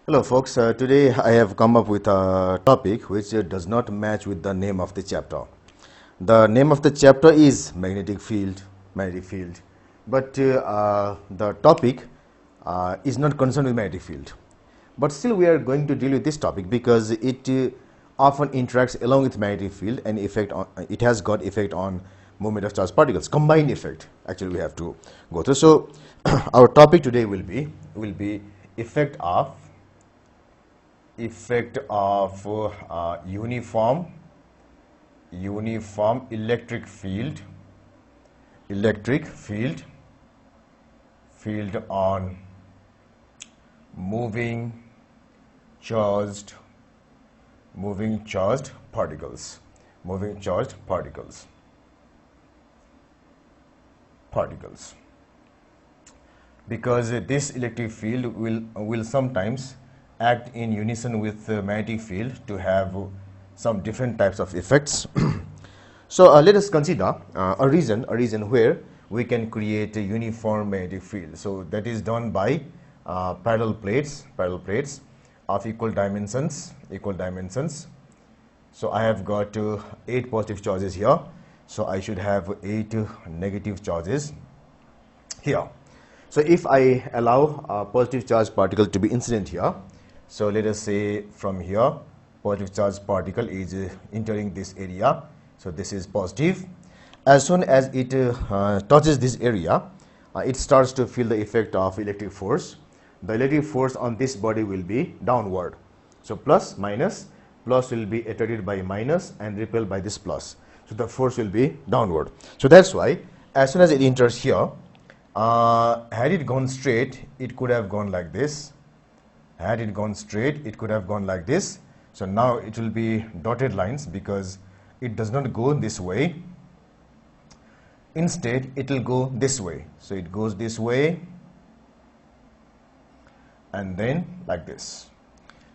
Hello folks, today I have come up with a topic which does not match with the name of the chapter. The name of the chapter is magnetic field, but the topic is not concerned with magnetic field. But still we are going to deal with this topic because it often interacts along with magnetic field and it has got effect on movement of charged particles, combined effect actually we have to go through. So our topic today will be effect of uniform electric field on moving charged particles because this electric field will sometimes act in unison with the magnetic field to have some different types of effects. So let us consider a reason where we can create a uniform magnetic field. So that is done by parallel plates of equal dimensions. So I have got 8 positive charges here, so I should have 8 negative charges here. So if I allow a positive charge particle to be incident here, so let us say from here positive charge particle is entering this area, so this is positive. As soon as it touches this area, it starts to feel the effect of electric force. The electric force on this body will be downward, so plus will be attracted by minus and repelled by this plus, so the force will be downward. So that's why as soon as it enters here, had it gone straight, it could have gone like this. So now it will be dotted lines because it does not go this way. Instead, it will go this way. So it goes this way and then like this.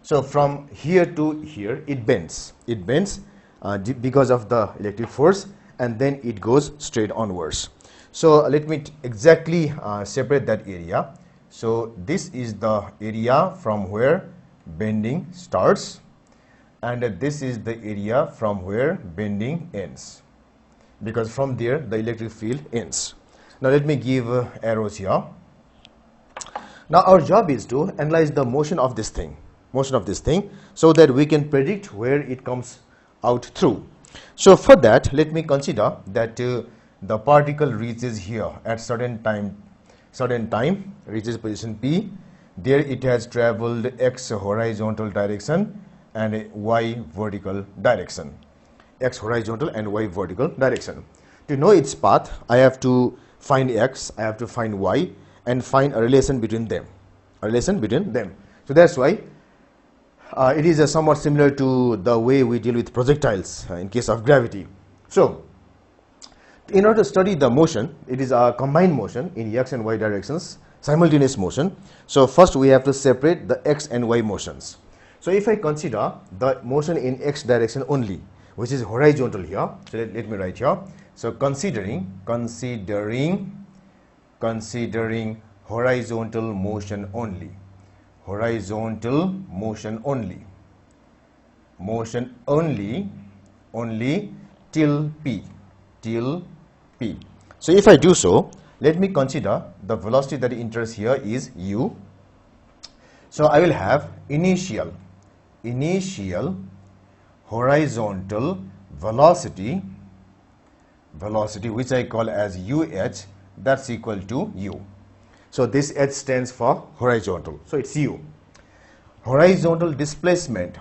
So from here to here, it bends. Because of the electric force, and then it goes straight onwards. So let me exactly separate that area. So this is the area from where bending starts, and this is the area from where bending ends, because from there the electric field ends. Now let me give arrows here. Now our job is to analyze the motion of this thing, so that we can predict where it comes out through. So for that, let me consider that the particle reaches here at certain time, reaches position P. There it has traveled x horizontal direction and y vertical direction. To know its path, I have to find x, I have to find y, and find a relation between them. So that's why it is somewhat similar to the way we deal with projectiles in case of gravity. So in order to study the motion, it is a combined motion in x and y directions, simultaneous motion. So first we have to separate the x and y motions. So if I consider the motion in x direction only, which is horizontal here, so let me write here. So considering horizontal motion only, till P. So if I do so, let me consider the velocity that enters here is u. So I will have initial horizontal velocity, which I call as UH, that's equal to u. So this H stands for horizontal, so it's u. Horizontal displacement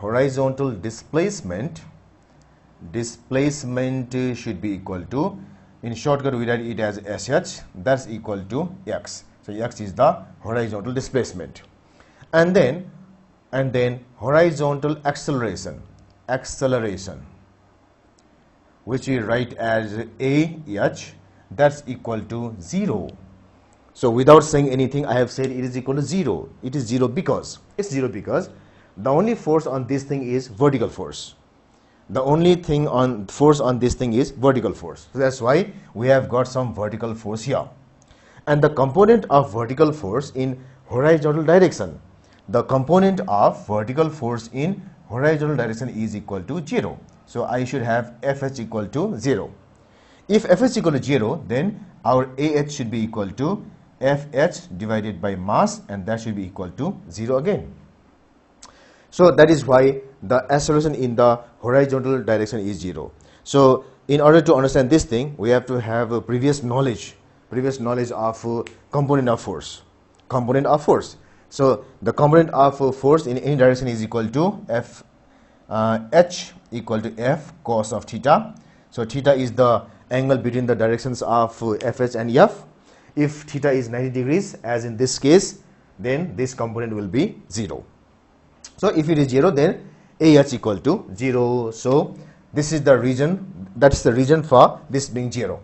should be equal to, in shortcut we write it as SH, that's equal to x. So x is the horizontal displacement. And then horizontal acceleration, which we write as AH, that's equal to 0. So without saying anything, I have said it is equal to 0. It is 0 because the only force on this thing is vertical force. The only thing on force on this thing is vertical force. So that's why we have got some vertical force here. And the component of vertical force in horizontal direction, the component of vertical force in horizontal direction is equal to 0. So I should have Fh equal to 0. If Fh equal to 0, then our Ah should be equal to Fh divided by mass, and that should be equal to 0 again. So that is why the acceleration in the horizontal direction is 0. So in order to understand this thing, we have to have a previous knowledge of component of force. So the component of force in any direction is equal to H equal to F cos of theta. So theta is the angle between the directions of Fh and F. If theta is 90 degrees, as in this case, then this component will be 0. So if it is 0, then Ah equal to 0. So this is the reason, that's the reason for this being 0.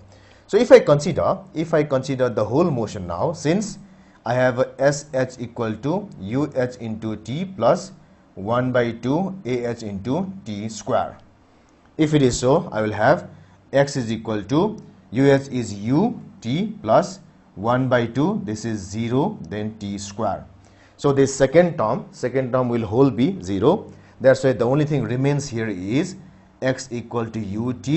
So if I consider the whole motion now, since I have Sh equal to UH into T plus 1 by 2 AH into T square. If it is so, I will have X is equal to UH is U T plus 1 by 2, this is 0, then T square. So this second term will whole be 0. That's why the only thing remains here is X equal to UT,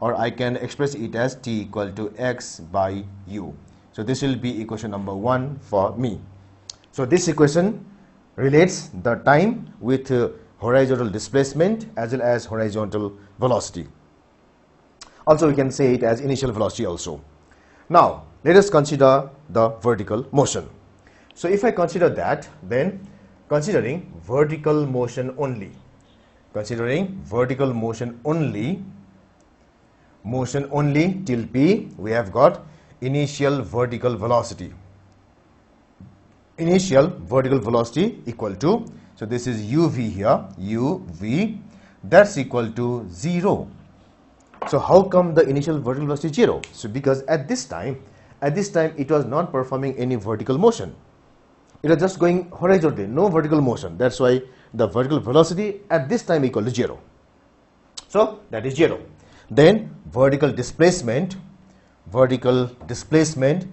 or I can express it as T equal to X by U. So this will be equation number 1 for me. So this equation relates the time with horizontal displacement as well as horizontal velocity. Also we can say it as initial velocity also. Now let us consider the vertical motion. So if I consider that, then considering vertical motion only till P, we have got initial vertical velocity equal to, so this is uv here, uv, that's equal to 0. So how come the initial vertical velocity is 0? So because at this time it was not performing any vertical motion. It was just going horizontally, no vertical motion. That's why the vertical velocity at this time equal to 0. So that is 0. Then vertical displacement, vert dot displacement,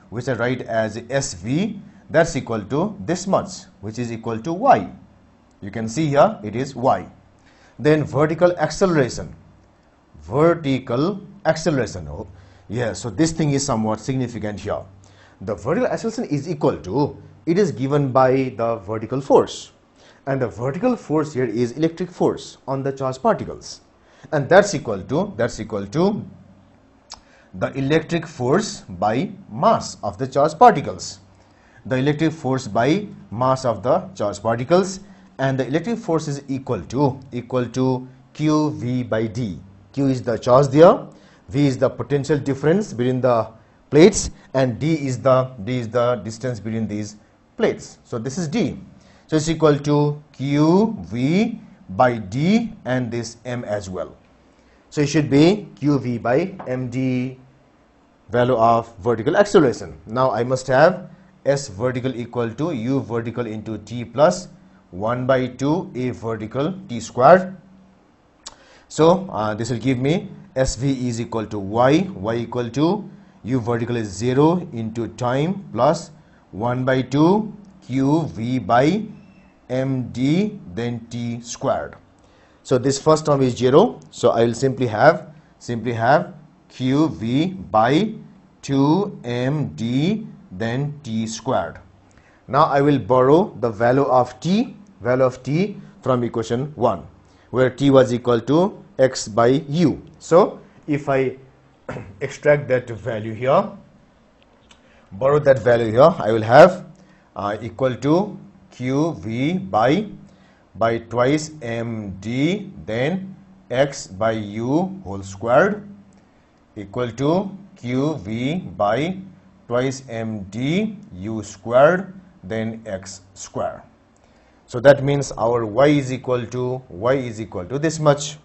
which I write as SV, that's equal to this much, which is equal to y. You can see here it is y. Then vertical acceleration. Oh, yeah, so this thing is somewhat significant here. The vertical acceleration is equal to, it is given by the vertical force, and the vertical force here is electric force on the charged particles, and that's equal to the electric force by mass of the charged particles. The electric force by mass of the charged particles, and the electric force is equal to QV by D. Q is the charge there, V is the potential difference between the plates, and D is the distance between these plates. So this is D. So it's equal to QV by D and this M as well. So it should be QV by MD, value of vertical acceleration. Now I must have S vertical equal to U vertical into T plus 1 by 2 A vertical T squared. So this will give me SV is equal to Y equal to U vertical is 0 into time plus 1 by 2 QV by MD then T squared. So this first term is 0. So I will simply have QV by 2MD then T squared. Now I will borrow the value of T from equation 1, where T was equal to X by U. So if I extract that value here, borrow that value here, I will have equal to QV by twice MD then X by U whole squared equal to QV by twice MD U squared then X square. So that means our Y is equal to this much.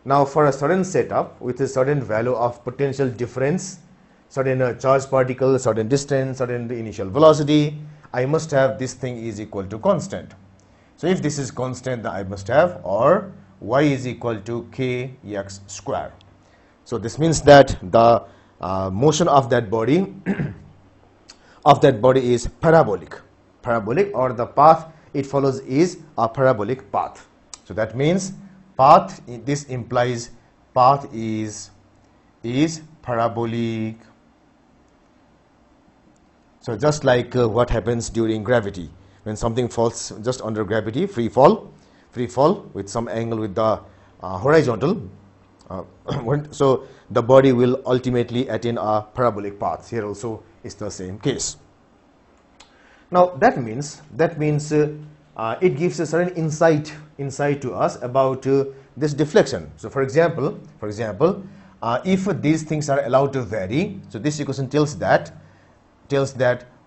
Now for a certain setup with a certain value of potential difference, certain charged particle, certain distance, certain initial velocity, I must have this thing is equal to constant. So if this is constant, then I must have or Y is equal to kx square. So this means that the motion of that body of that body is parabolic. Parabolic, or the path it follows is a parabolic path. So that means path, this implies path is parabolic. So just like what happens during gravity, when something falls just under gravity, free fall with some angle with the horizontal, so the body will ultimately attain a parabolic path. Here also is the same case. Now that means it gives a certain insight to us about this deflection. So for example, if these things are allowed to vary, so this equation tells that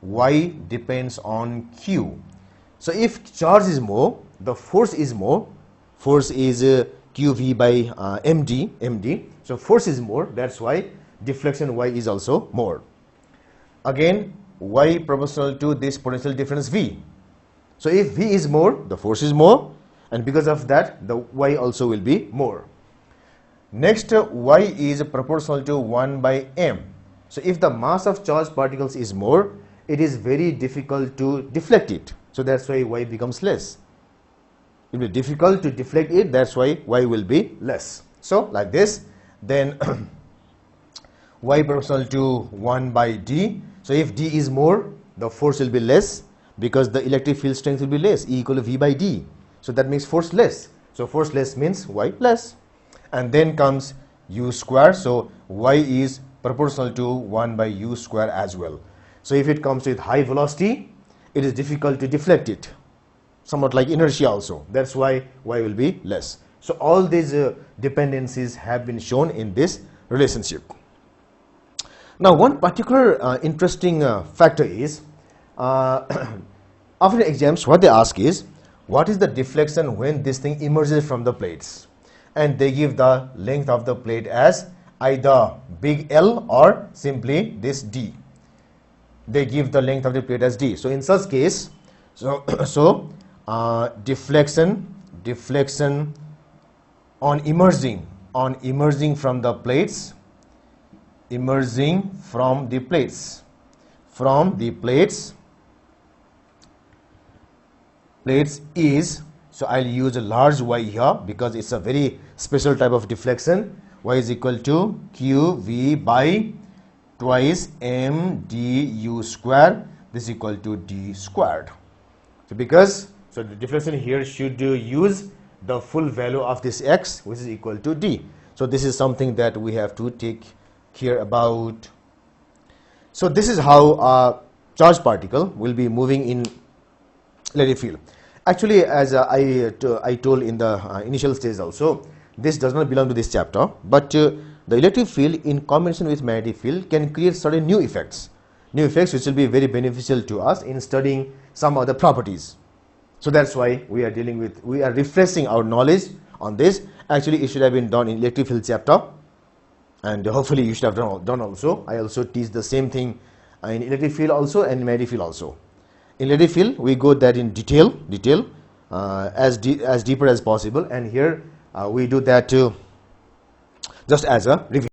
y depends on q. So if charge is more, the force is more. Force is qv by md. So force is more. That's why deflection y is also more. Again, y proportional to this potential difference v. So if v is more, the force is more, and because of that, the y also will be more. Next, y is proportional to 1 by m. So if the mass of charged particles is more, it is very difficult to deflect it. So that's why y becomes less. It will be difficult to deflect it, that's why y will be less. So like this, then y proportional to 1 by d. So if d is more, the force will be less, because the electric field strength will be less, E equal to v by d. So that makes force less. So force less means y less. And then comes u square. So y is proportional to 1 by u square as well. So if it comes with high velocity, it is difficult to deflect it, somewhat like inertia also. That's why y will be less. So all these dependencies have been shown in this relationship. Now one particular interesting factor is, after exams what they ask is, what is the deflection when this thing emerges from the plates? And they give the length of the plate as either big L or simply this d. They give the length of the plate as d. So in such case, deflection on emerging from the plates, is, so I'll use a large y here because it's a very special type of deflection. Y is equal to qv by twice m d u square. This is equal to d squared. So the deflection here should use the full value of this x, which is equal to d. So this is something that we have to take care about. So this is how a charged particle will be moving in electric field. Actually, as I told in the initial stage also, this does not belong to this chapter, but the electric field in combination with magnetic field can create certain new effects which will be very beneficial to us in studying some other properties. So that's why we are refreshing our knowledge on this. Actually, it should have been done in electric field chapter, and hopefully you should have done also. I also teach the same thing in electric field also and in magnetic field also. In electric field, we go that in detail, as deeper as possible, and here we do that just as a review.